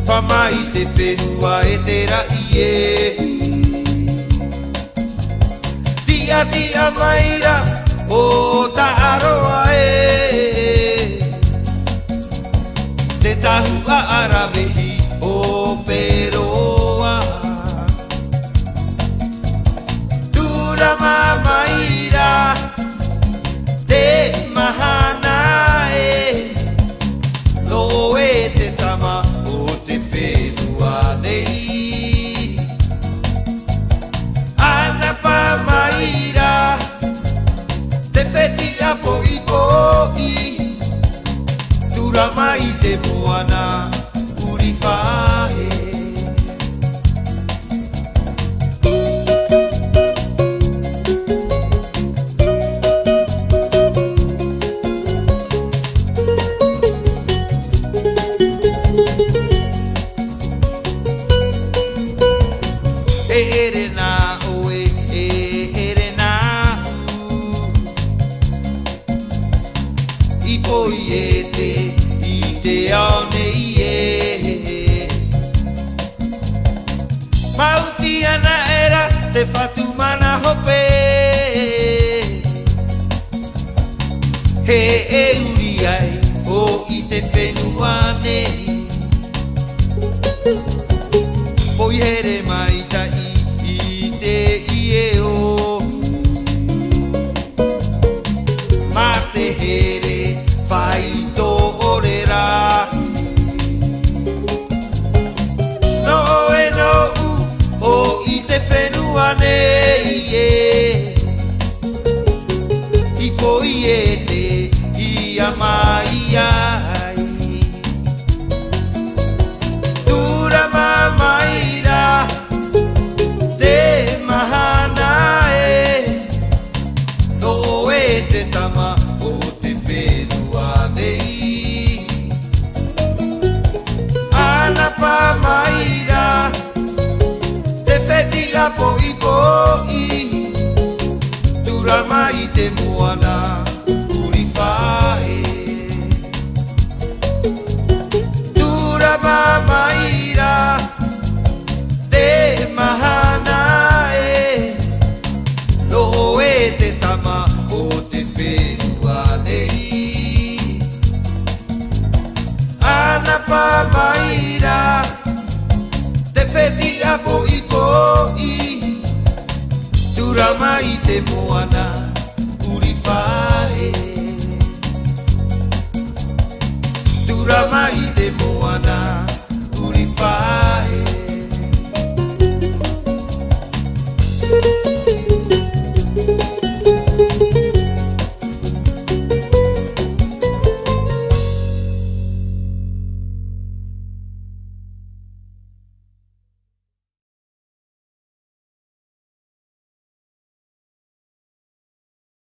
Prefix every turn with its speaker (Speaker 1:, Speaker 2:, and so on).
Speaker 1: Whamai te whenua e te rai e Tia tia maira o ta aroa e Te tahua arawehi o Peroa Tura mamaira te mahana e Lo e te tama o te whenua nei Ana pamaira te whetia poi poi Tura mai te moana uri whae Mautiana era te fatumana hope He e uri ai o I te whenua nei Poi here mai tai I te ie o Ma te here whai tō orera O I te whenua nei e I poi e te I amai ai Tura mamaira te mahana e No e te tama o te whenua nei Ana pamaira Whetia poi poi Tura mai te moana uri whae Tura mamaira te mahana e No e te tama o te whenua nei Ana pamaira te whetia poi poi Tura mai te moana uri whae Tura mai te moana uri whae